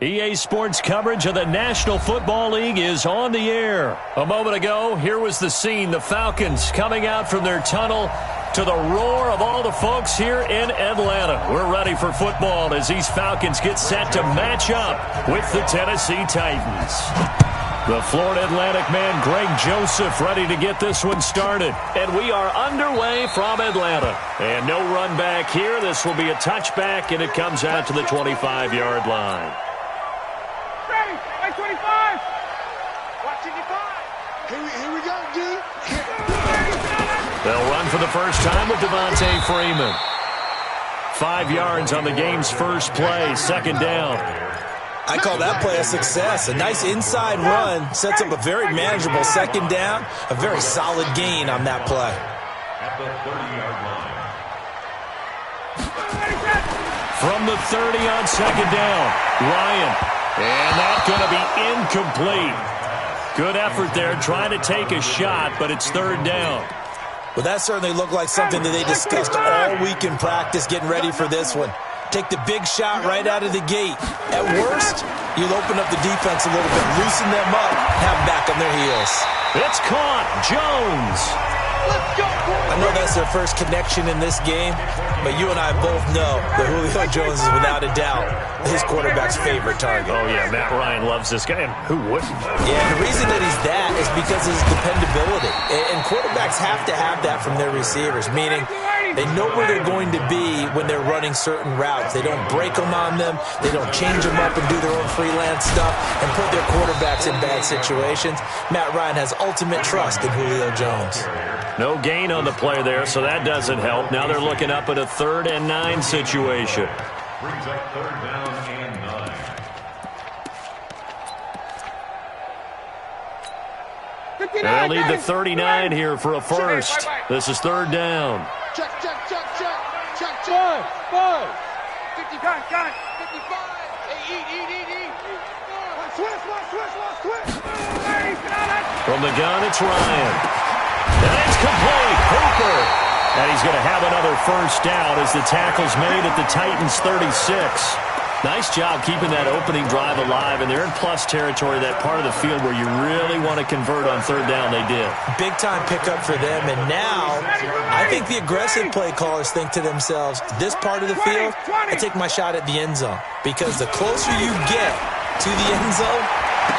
EA Sports coverage of the National Football League is on the air. A moment ago, here was the scene. The Falcons coming out from their tunnel to the roar of all the folks here in Atlanta. We're ready for football as these Falcons get set to match up with the Tennessee Titans. The Florida Atlantic man, Greg Joseph, ready to get this one started. And we are underway from Atlanta. And no run back here. This will be a touchback, and it comes out to the 25-yard line. Ready, 25. Watching you five. Here we go, dude. They'll run for the first time with Devontae Freeman. 5 yards on the game's first play, second down. I call that play a success. A nice inside run sets up a very manageable second down. A very solid gain on that play. At the 30-yard line. From the 30 on second down, Ryan. And that's going to be incomplete. Good effort there trying to take a shot, but it's third down. Well, that certainly looked like something that they discussed all week in practice, getting ready for this one. Take the big shot right out of the gate. At worst, you'll open up the defense a little bit, loosen them up, have them back on their heels. It's caught. Jones. Let's go, boys. I know that's their first connection in this game, but you and I both know that Julio Jones is without a doubt his quarterback's favorite target. Oh, yeah, Matt Ryan loves this guy. And who wouldn't? Yeah, and the reason that he's that is because of his dependability. And quarterbacks have to have that from their receivers, meaning they know where they're going to be when they're running certain routes. They don't break them on them. They don't change them up and do their own freelance stuff and put their quarterbacks in bad situations. Matt Ryan has ultimate trust in Julio Jones. No gain on the play there, so that doesn't help. Now they're looking up at a 3rd and 9 situation. Brings up 3rd down and 9. They'll need the 39 here for a first. This is 3rd down. Check. 5. 50, got 55. Hey, eat. Switch. From the gun, it's Ryan. And it's complete. Hooper. And he's going to have another first down as the tackle's made at the Titans' 36. Nice job keeping that opening drive alive, and they're in plus territory, that part of the field where you really want to convert on 3rd down. They did. Big-time pickup for them, and now I think the aggressive play callers think to themselves, this part of the field, I take my shot at the end zone, because the closer you get to the end zone,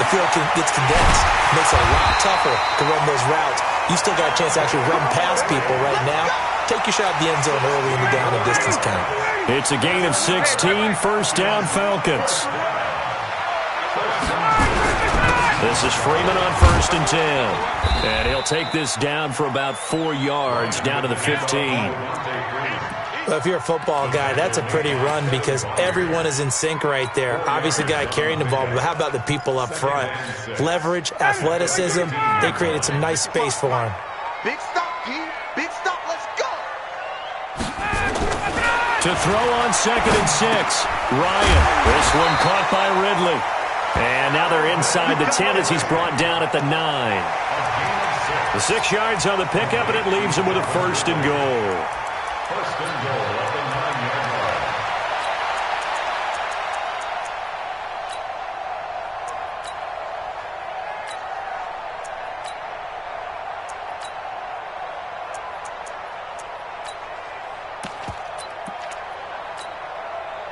the field gets condensed. It makes it a lot tougher to run those routes. You still got a chance to actually run past people right now. Take your shot at the end zone early in the down and distance count. It's a gain of 16, first down Falcons. This is Freeman on 1st and 10. And he'll take this down for about 4 yards, down to the 15. Well, if you're a football guy, that's a pretty run because everyone is in sync right there. Obviously, the guy carrying the ball, but how about the people up front? Leverage, athleticism, they created some nice space for him. Big stop, P. Big stop. Let's go. To throw on 2nd and 6. Ryan. This one caught by Ridley. And now they're inside the 10 as he's brought down at the 9. The 6 yards on the pickup, and it leaves him with a 1st and goal. 1st and goal at the 9-yard line.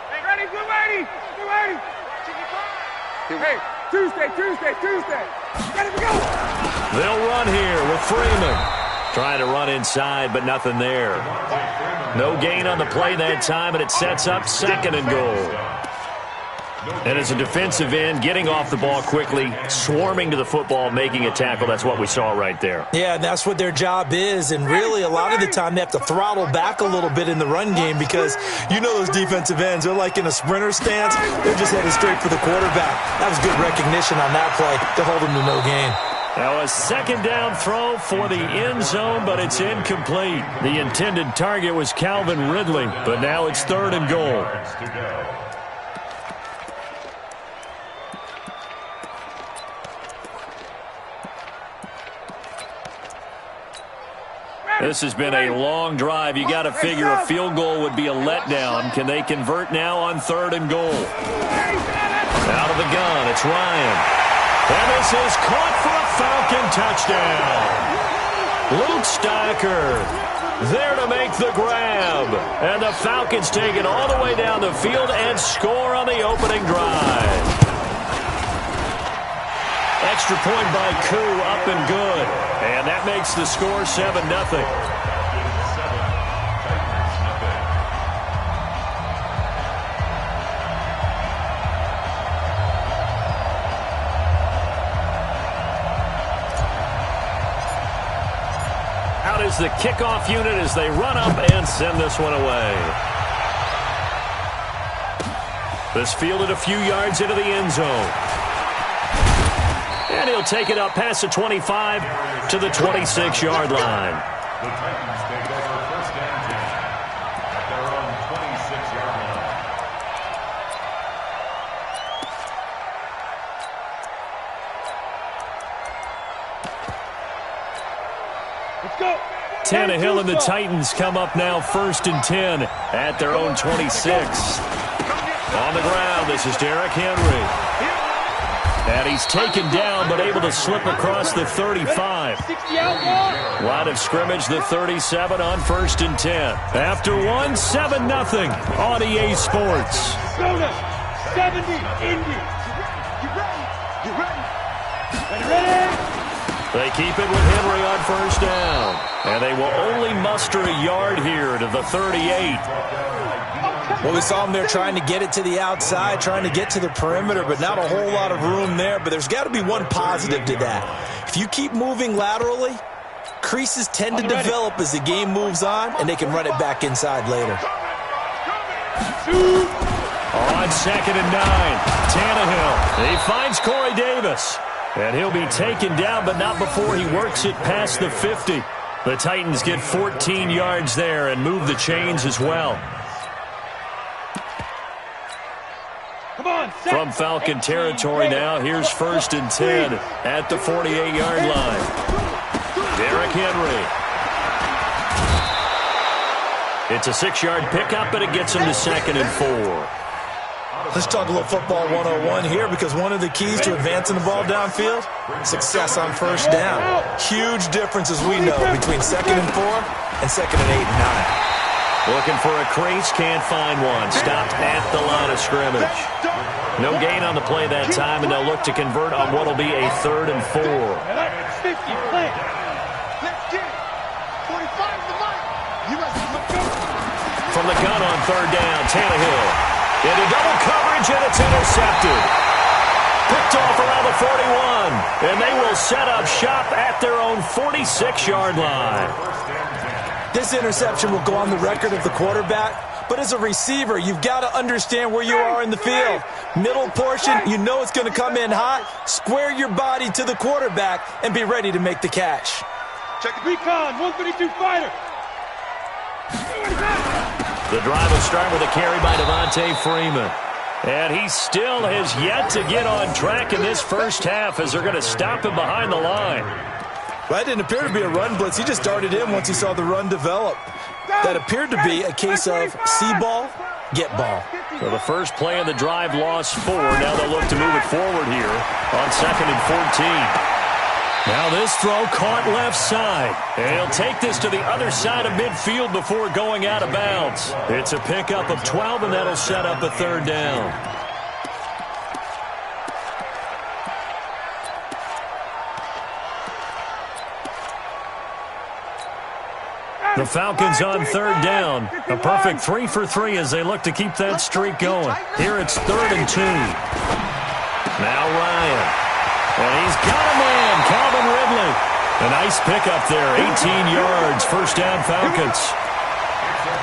Hey, ready. Hey, Tuesday. Ready to go. They'll run here with Freeman. Trying to run inside, but nothing there. No gain on the play that time, and it sets up 2nd and goal. And as a defensive end, getting off the ball quickly, swarming to the football, making a tackle, that's what we saw right there. Yeah, and that's what their job is, and really a lot of the time they have to throttle back a little bit in the run game because you know those defensive ends, they're like in a sprinter stance. They're just headed straight for the quarterback. That was good recognition on that play to hold him to no gain. Now a 2nd down throw for the end zone, but it's incomplete. The intended target was Calvin Ridley, but now it's 3rd and goal. This has been a long drive. You got to figure a field goal would be a letdown. Can they convert now on 3rd and goal? Now Out of the gun, it's Ryan. And this is caught for a Falcon touchdown. Luke Stacker there to make the grab. And the Falcons take it all the way down the field and score on the opening drive. Extra point by Koo, up and good. And that makes the score 7-0. Out is the kickoff unit as they run up and send this one away. This fielded a few yards into the end zone. And he'll take it up past the 25 to the 26-yard line. The Titans take over first and 10 at their own 26-yard line. Let's go. Tannehill and the Titans come up now first and 10 at their own 26. On the ground, this is Derrick Henry. And he's taken down, but able to slip across the 35. Line of scrimmage, the 37 on first and 10. After one, 7-0 on EA Sports. 70, Indy. You ready? They keep it with Henry on first down. And they will only muster a yard here to the 38. Well, we saw him there trying to get it to the outside, trying to get to the perimeter, but not a whole lot of room there. But there's got to be one positive to that. If you keep moving laterally, creases tend to develop as the game moves on, and they can run it back inside later. On second and 9, Tannehill. He finds Corey Davis. And he'll be taken down, but not before he works it past the 50. The Titans get 14 yards there and move the chains as well. From Falcon territory now, here's first and 10 at the 48-yard line. Derrick Henry. It's a 6-yard pickup, but it gets him to second and 4. Let's talk a little football 101 here, because one of the keys to advancing the ball downfield, success on first down. Huge difference, as we know, between second and 4 and second and 8 and 9. Looking for a crease, can't find one. Stopped at the line of scrimmage. No gain on the play that time, and they'll look to convert on what will be a 3rd and 4. 50, play. Let's get it. 45 to Mike. You ready? Let's go. From the gun on third down, Tannehill. Into double coverage, and it's intercepted. Picked off around the 41, and they will set up shop at their own 46-yard line. This interception will go on the record of the quarterback, but as a receiver, you've got to understand where you are in the field. Middle portion, you know it's going to come in hot. Square your body to the quarterback and be ready to make the catch. Check the recon, 132 fighter. The drive will start with a carry by Devontae Freeman. And he still has yet to get on track in this first half as they're going to stop him behind the line. Well, that didn't appear to be a run blitz. He just darted in once he saw the run develop. That appeared to be a case of see ball, get ball. So the first play of the drive lost 4. Now they'll look to move it forward here on second and 14. Now this throw caught left side. And he'll take this to the other side of midfield before going out of bounds. It's a pickup of 12, and that'll set up a 3rd down. The Falcons on 3rd down. A perfect 3 for 3 as they look to keep that streak going. Here it's 3rd and 2. Now Ryan. And he's got a man, Calvin Ridley. A nice pickup there, 18 yards, first down Falcons.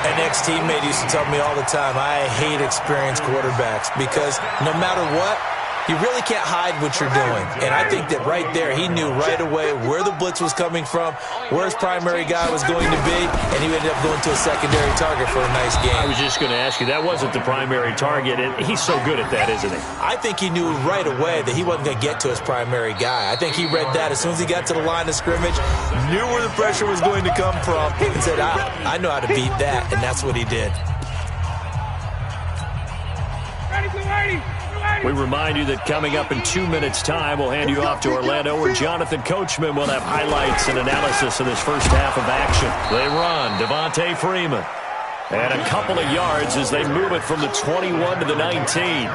An ex-teammate used to tell me all the time, I hate experienced quarterbacks because no matter what, you really can't hide what you're doing. And I think that right there, he knew right away where the blitz was coming from, where his primary guy was going to be, and he ended up going to a secondary target for a nice game. I was just going to ask you, that wasn't the primary target, and he's so good at that, isn't he? I think he knew right away that he wasn't going to get to his primary guy. I think he read that as soon as he got to the line of scrimmage, knew where the pressure was going to come from, and said, I know how to beat that, and that's what he did. We remind you that coming up in 2 minutes' time, we'll hand you off to Orlando, where Jonathan Coachman will have highlights and analysis of this first half of action. They run, Devontae Freeman. And a couple of yards as they move it from the 21 to the 19.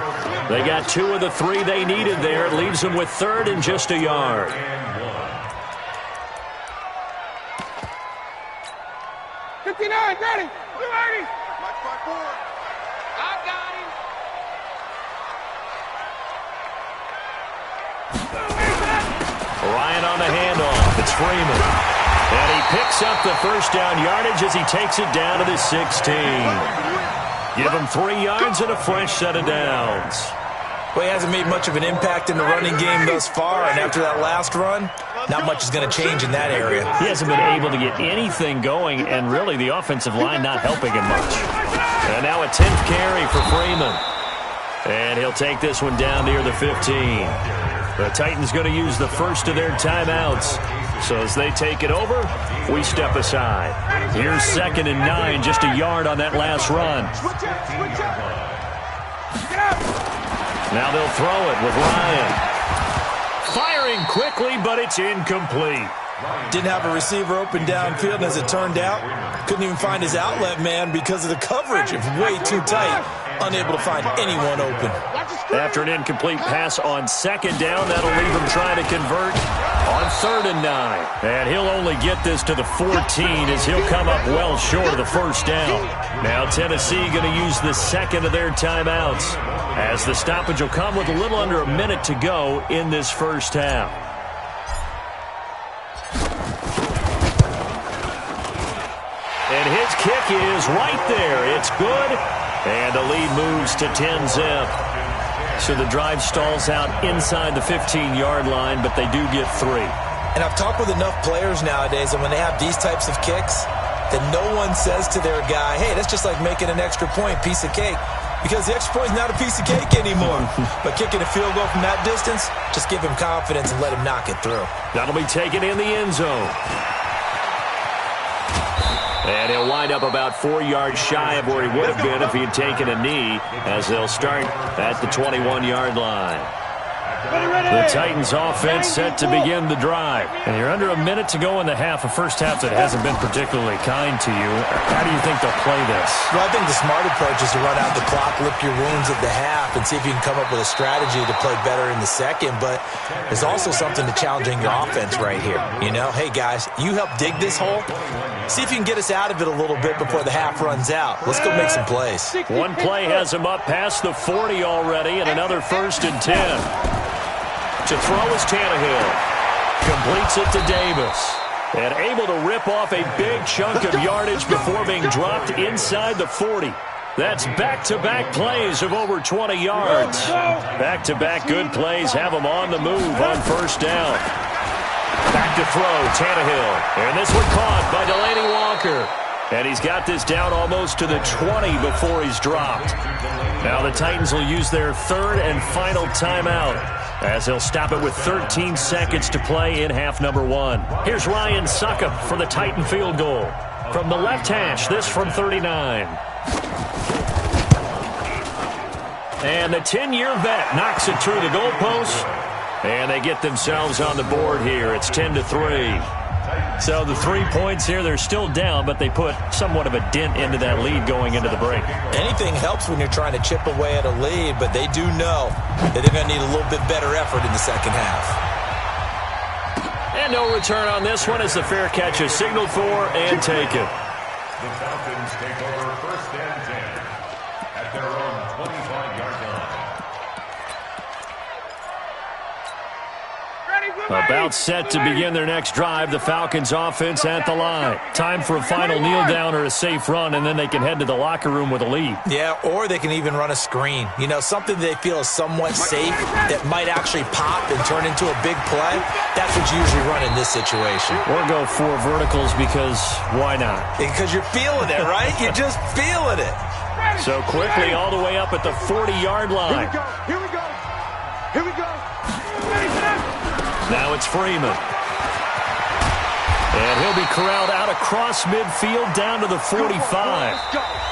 They got 2 of the 3 they needed there. It leaves them with third and just a yard. Ready? You ready? Watch my board. I got him. Ryan on the handoff. It's Freeman. And he picks up the first down yardage as he takes it down to the 16. Give him 3 yards and a fresh set of downs. Well, he hasn't made much of an impact in the running game thus far, and after that last run, not much is going to change in that area. He hasn't been able to get anything going, and really the offensive line not helping him much. And now a 10th carry for Freeman. And he'll take this one down near the 15. The Titans going to use the first of their timeouts. So as they take it over, we step aside. Here's 2nd and 9, just a yard on that last run. Now they'll throw it with Ryan. Firing quickly, but it's incomplete. Didn't have a receiver open downfield, and as it turned out, couldn't even find his outlet man because of the coverage. It was way too tight. Unable to find anyone open. After an incomplete pass on 2nd down, that'll leave him trying to convert on 3rd and 9. And he'll only get this to the 14 as he'll come up well short of the first down. Now Tennessee going to use the 2nd of their timeouts, as the stoppage will come with a little under a minute to go in this first half. And his kick is right there. It's good. And the lead moves to 10-zip. So the drive stalls out inside the 15-yard line, but they do get 3. And I've talked with enough players nowadays, and when they have these types of kicks, that no one says to their guy, hey, that's just like making an extra point, piece of cake. Because the extra point is not a piece of cake anymore. But kicking a field goal from that distance, just give him confidence and let him knock it through. That'll be taken in the end zone. And he'll wind up about 4 yards shy of where he would have been if he had taken a knee, as they'll start at the 21-yard line. The Titans offense set to begin the drive. And you're under a minute to go in the half, a first half that hasn't been particularly kind to you. How do you think they'll play this? Well, I think the smart approach is to run out the clock, lick your wounds at the half, and see if you can come up with a strategy to play better in the second. But there's also something to challenging your offense right here. You know, hey, guys, you help dig this hole. See if you can get us out of it a little bit before the half runs out. Let's go make some plays. One play has him up past the 40 already, and another 1st and 10. To throw is Tannehill. Completes it to Davis. And able to rip off a big chunk of yardage before being dropped inside the 40. That's back-to-back plays of over 20 yards. Back-to-back good plays have him on the move on 1st down. Back to throw, Tannehill. And this one caught by Delaney Walker. And he's got this down almost to the 20 before he's dropped. Now the Titans will use their 3rd and final timeout, as they'll stop it with 13 seconds to play in half number 1. Here's Ryan Succop for the Titan field goal. From the left hash, this from 39. And the 10-year vet knocks it through the goalpost. And they get themselves on the board here. It's 10-3. So the 3 points here, they're still down, but they put somewhat of a dent into that lead going into the break. Anything helps when you're trying to chip away at a lead, but they do know that they're going to need a little bit better effort in the second half. And no return on this one as the fair catch is signaled for and taken. The Falcons take over 1st and 10 at their own 25-yard line. About set to begin their next drive, the Falcons offense at the line. Time for a final kneel down or a safe run, and then they can head to the locker room with a lead. Yeah, or they can even run a screen. You know, something they feel is somewhat safe that might actually pop and turn into a big play. That's what you usually run in this situation. Or go 4 verticals, because why not? Because you're feeling it, right? You're just feeling it. So quickly all the way up at the 40-yard line. Here we go. Here we go. Now it's Freeman. And he'll be corralled out across midfield down to the 45.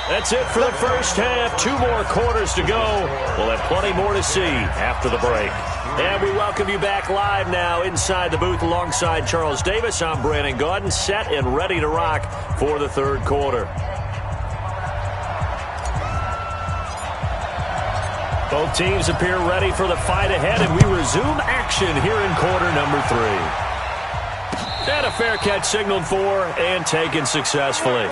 That's it for the first half. 2 more quarters to go. We'll have plenty more to see after the break. And we welcome you back live now inside the booth alongside Charles Davis. I'm Brandon Gaudin, set and ready to rock for the third quarter. Both teams appear ready for the fight ahead, and we resume action here in quarter number 3. And a fair catch signaled for and taken successfully.